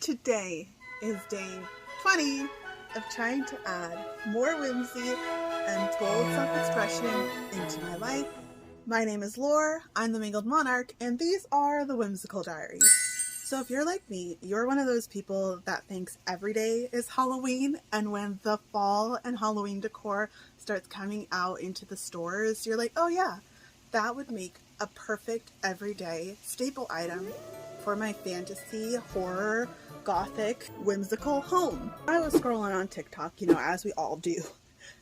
Today is day 20 of trying to add more whimsy and bold self-expression into my life. My name is Lore, I'm the Mangled Monarch, and these are the Whimsical Diaries. So if you're like me, you're one of those people that thinks every day is Halloween, and when the fall and Halloween decor starts coming out into the stores, you're like, oh yeah, that would make a perfect everyday staple item for my fantasy, horror, gothic, whimsical home. I was scrolling on TikTok, as we all do,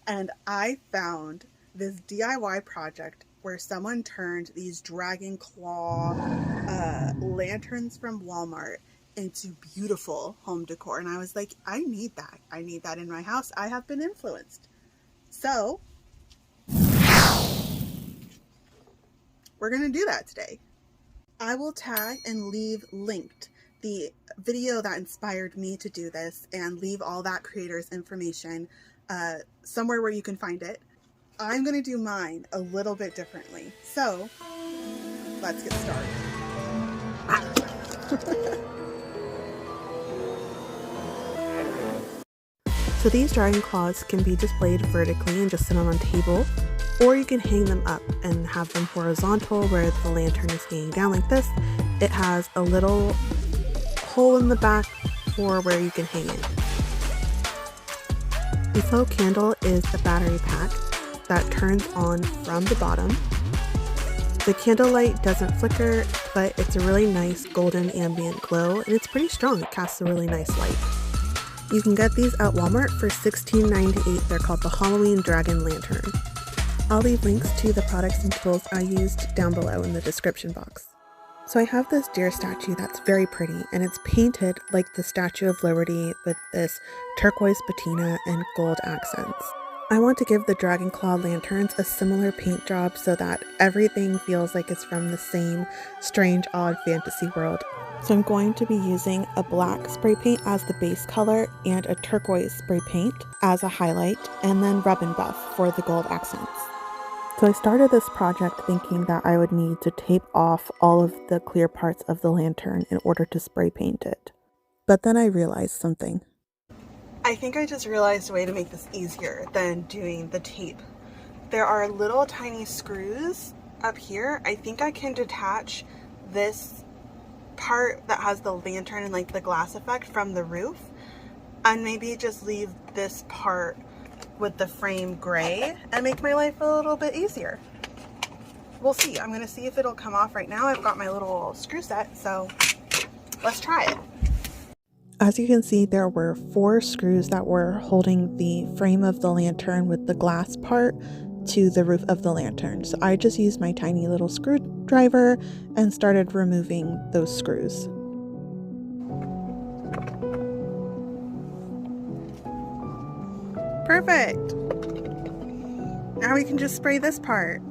and I found this DIY project where someone turned these dragon claw lanterns from Walmart into beautiful home decor, and I was like, I need that. I need that in my house. I have been influenced. So we're gonna do that today. I will tag and leave linked the video that inspired me to do this and leave all that creator's information somewhere where you can find it. I'm going to do mine a little bit differently. So let's get started. So these dragon claws can be displayed vertically and just sit on a table, or you can hang them up and have them horizontal where the lantern is hanging down like this. It has a little hole in the back for where you can hang it. The flow candle is a battery pack that turns on from the bottom. The candle light doesn't flicker, but it's a really nice golden ambient glow, and it's pretty strong. It casts a really nice light. You can get these at Walmart for $16.98. They're called the Halloween Dragon Lantern. I'll leave links to the products and tools I used down below in the description box. So I have this deer statue that's very pretty, and it's painted like the Statue of Liberty with this turquoise patina and gold accents. I want to give the dragon claw lanterns a similar paint job so that everything feels like it's from the same strange, odd fantasy world. So I'm going to be using a black spray paint as the base color and a turquoise spray paint as a highlight, and then rub and buff for the gold accents. So I started this project thinking that I would need to tape off all of the clear parts of the lantern in order to spray paint it. But then I realized something. I think I just realized a way to make this easier than doing the tape. There are little tiny screws up here. I think I can detach this part that has the lantern and like the glass effect from the roof, and maybe just leave this part with the frame gray and make my life a little bit easier. We'll see. I'm gonna see if it'll come off right now. I've got my little screw set, so let's try it. As you can see, there were 4 screws that were holding the frame of the lantern with the glass part to the roof of the lantern. So I just used my tiny little screwdriver and started removing those screws. Perfect! Now we can just spray this part.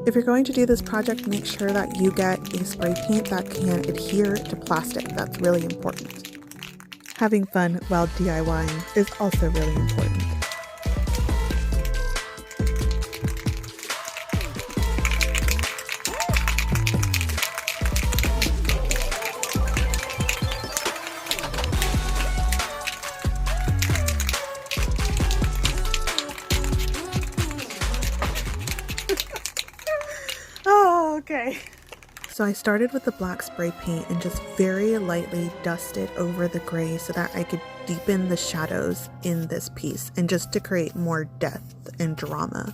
If you're going to do this project, make sure that you get a spray paint that can adhere to plastic. That's really important. Having fun while DIYing is also really important. Okay. So I started with the black spray paint and just very lightly dusted over the gray so that I could deepen the shadows in this piece and just to create more depth and drama.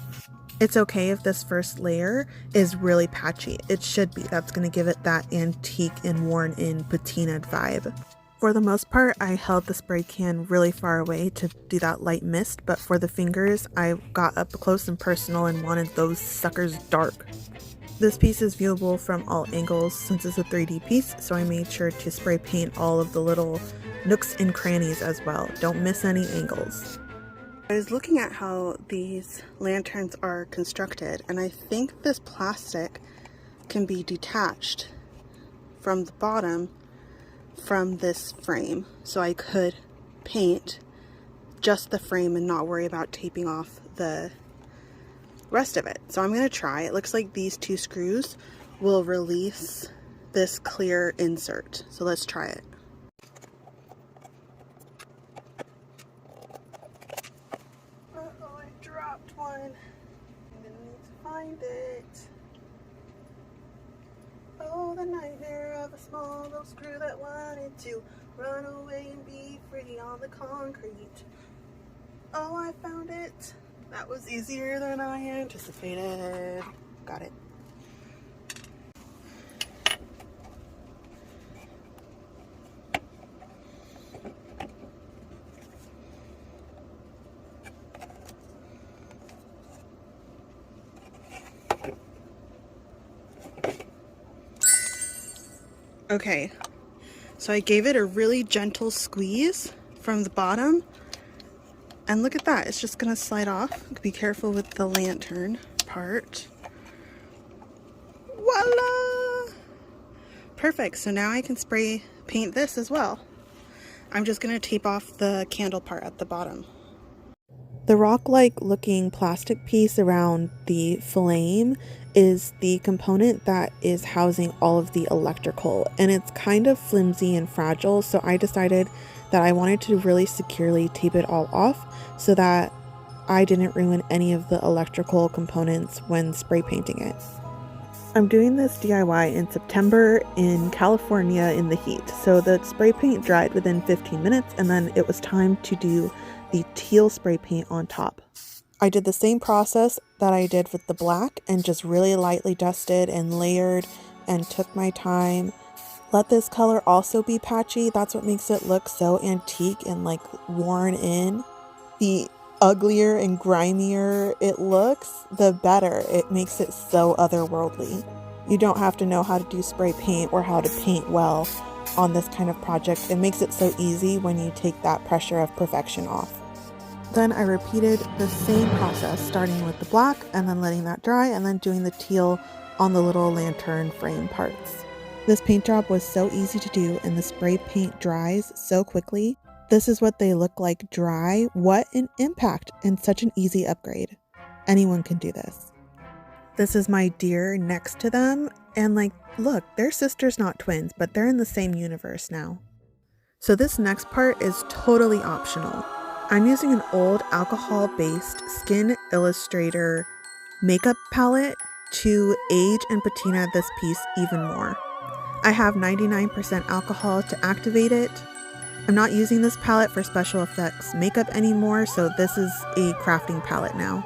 It's okay if this first layer is really patchy. It should be. That's going to give it that antique and worn in patinaed vibe. For the most part, I held the spray can really far away to do that light mist, but for the fingers, I got up close and personal and wanted those suckers dark. This piece is viewable from all angles since it's a 3D piece, so I made sure to spray paint all of the little nooks and crannies as well. Don't miss any angles. I was looking at how these lanterns are constructed, and I think this plastic can be detached from the bottom from this frame, so I could paint just the frame and not worry about taping off the rest of it. So I'm going to try. It looks like these 2 screws will release this clear insert. So let's try it. Uh-oh, I dropped one. I'm gonna need to find it. Oh, the nightmare of a small little screw that wanted to run away and be free on the concrete. Oh, I found it. That was easier than I anticipated. Got it. Okay, so I gave it a really gentle squeeze from the bottom, and look at that, it's just gonna slide off. Be careful with the lantern part. Voila! Perfect, so now I can spray paint this as well. I'm just gonna tape off the candle part at the bottom. The rock-like looking plastic piece around the flame is the component that is housing all of the electrical, and it's kind of flimsy and fragile, so I decided that I wanted to really securely tape it all off so that I didn't ruin any of the electrical components when spray painting it. I'm doing this DIY in September in California in the heat, so the spray paint dried within 15 minutes and then it was time to do the teal spray paint on top. I did the same process that I did with the black and just really lightly dusted and layered and took my time. Let this color also be patchy. That's what makes it look so antique and like worn in. The uglier and grimier it looks, the better. It makes it so otherworldly. You don't have to know how to do spray paint or how to paint well on this kind of project. It makes it so easy when you take that pressure of perfection off. Then I repeated the same process, starting with the black and then letting that dry and then doing the teal on the little lantern frame parts. This paint job was so easy to do and the spray paint dries so quickly. This is what they look like dry. What an impact and such an easy upgrade. Anyone can do this. This is my deer next to them, and like, look, they're sisters, not twins, but they're in the same universe now. So this next part is totally optional. I'm using an old alcohol-based Skin Illustrator makeup palette to age and patina this piece even more. I have 99% alcohol to activate it. I'm not using this palette for special effects makeup anymore, so this is a crafting palette now.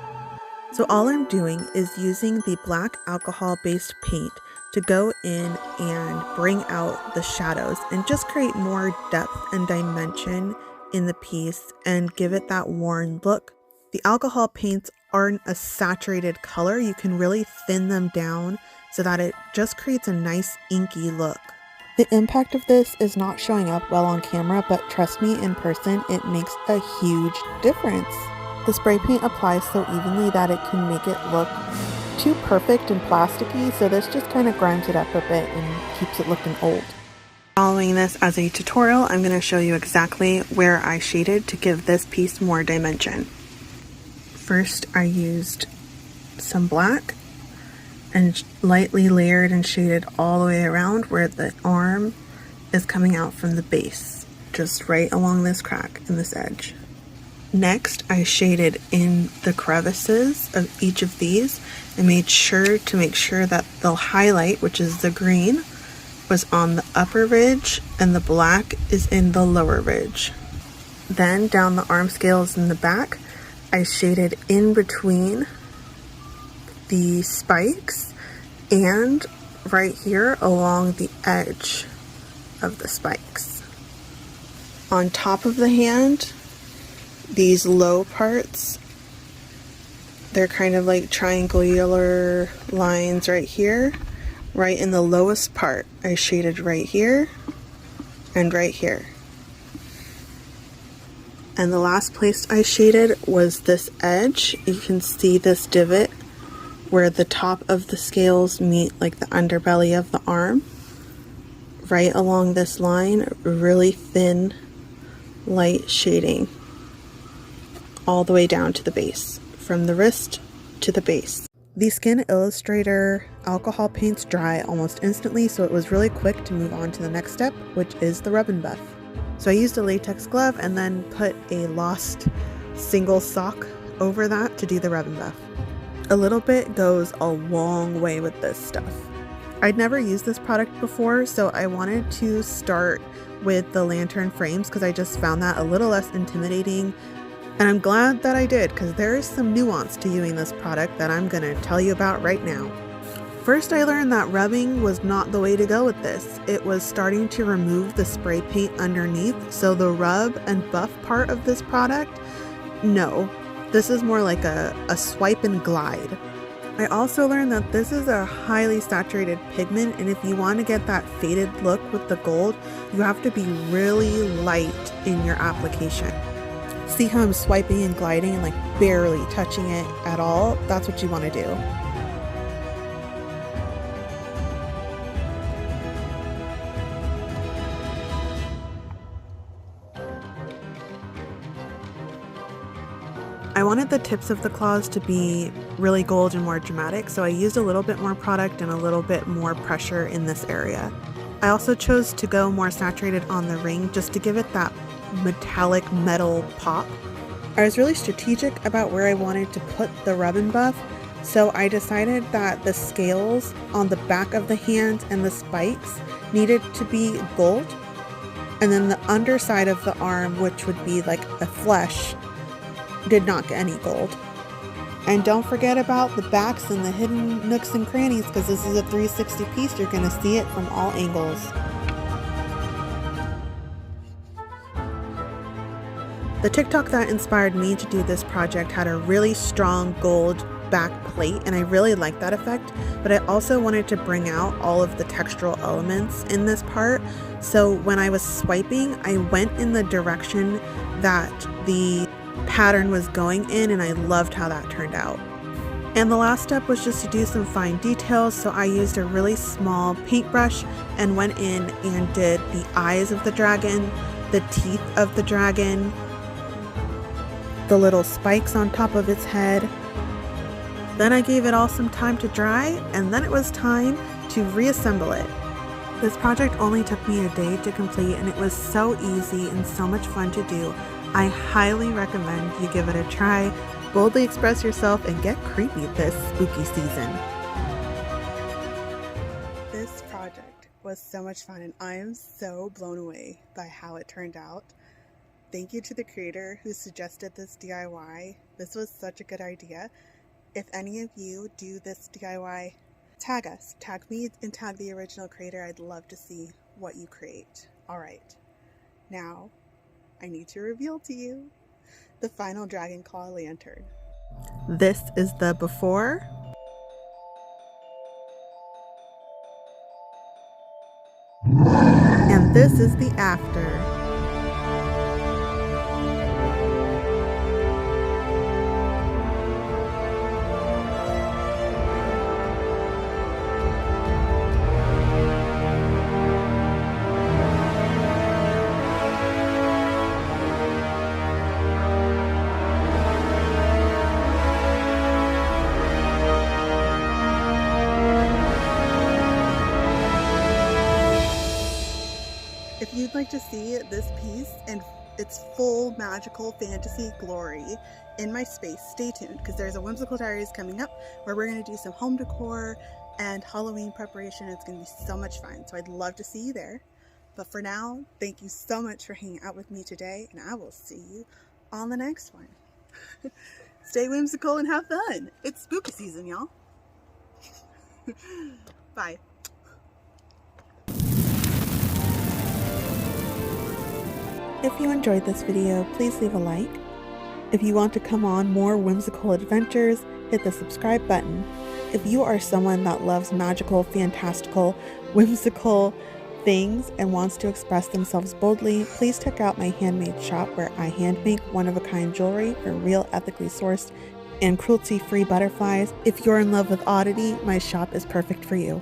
So all I'm doing is using the black alcohol-based paint to go in and bring out the shadows and just create more depth and dimension in the piece and give it that worn look. The alcohol paints aren't a saturated color. You can really thin them down so that it just creates a nice inky look. The impact of this is not showing up well on camera, but trust me, in person it makes a huge difference. The spray paint applies so evenly that it can make it look too perfect and plasticky, so this just kind of grinds it up a bit and keeps it looking old. Following this as a tutorial, I'm going to show you exactly where I shaded to give this piece more dimension. First, I used some black and lightly layered and shaded all the way around where the arm is coming out from the base, just right along this crack in this edge. Next, I shaded in the crevices of each of these and made sure that the highlight, which is the green, was on the upper ridge and the black is in the lower ridge. Then down the arm scales in the back, I shaded in between the spikes and right here along the edge of the spikes. On top of the hand, these low parts, they're kind of like triangular lines right here. Right in the lowest part, I shaded right here and right here. And the last place I shaded was this edge. You can see this divot where the top of the scales meet like the underbelly of the arm. Right along this line, really thin, light shading all the way down to the base, from the wrist to the base. The Skin Illustrator alcohol paints dry almost instantly, so it was really quick to move on to the next step, which is the rub and buff. So I used a latex glove and then put a lost single sock over that to do the rub and buff. A little bit goes a long way with this stuff. I'd never used this product before, so I wanted to start with the lantern frames because I just found that a little less intimidating. And I'm glad that I did, because there is some nuance to using this product that I'm going to tell you about right now. First, I learned that rubbing was not the way to go with this. It was starting to remove the spray paint underneath, so the rub and buff part of this product, no. This is more like a swipe and glide. I also learned that this is a highly saturated pigment, and if you want to get that faded look with the gold, you have to be really light in your application. See how I'm swiping and gliding and like barely touching it at all? That's what you want to do. I wanted the tips of the claws to be really gold and more dramatic, so I used a little bit more product and a little bit more pressure in this area. I also chose to go more saturated on the ring just to give it that metallic metal pop. I was really strategic about where I wanted to put the rub and buff, so I decided that the scales on the back of the hand and the spikes needed to be gold, and then the underside of the arm, which would be like a flesh, did not get any gold. And don't forget about the backs and the hidden nooks and crannies, because this is a 360 piece. You're going to see it from all angles. The TikTok that inspired me to do this project had a really strong gold back plate, and I really liked that effect, but I also wanted to bring out all of the textural elements in this part. So when I was swiping, I went in the direction that the pattern was going in, and I loved how that turned out. And the last step was just to do some fine details, so I used a really small paintbrush and went in and did the eyes of the dragon, the teeth of the dragon, the little spikes on top of its head. Then I gave it all some time to dry, and then it was time to reassemble it. This project only took me a day to complete, and it was so easy and so much fun to do. I highly recommend you give it a try. Boldly express yourself and get creepy this spooky season. This project was so much fun, and I am so blown away by how it turned out. Thank you to the creator who suggested this DIY. This was such a good idea. If any of you do this DIY, tag us. Tag me and tag the original creator. I'd love to see what you create. Alright, now I need to reveal to you the final Dragon Claw lantern. This is the before. And this is the after. If you'd like to see this piece in its full magical fantasy glory in my space, stay tuned, because there's a Whimsical Diaries coming up where we're going to do some home decor and Halloween preparation. It's going to be so much fun, so I'd love to see you there. But for now, thank you so much for hanging out with me today, and I will see you on the next one. Stay whimsical and have fun. It's spooky season, y'all. Bye. If you enjoyed this video, please leave a like. If you want to come on more whimsical adventures, hit the subscribe button. If you are someone that loves magical, fantastical, whimsical things and wants to express themselves boldly, please check out my handmade shop where I handmake one-of-a-kind jewelry for real, ethically sourced and cruelty-free butterflies. If you're in love with oddity, my shop is perfect for you.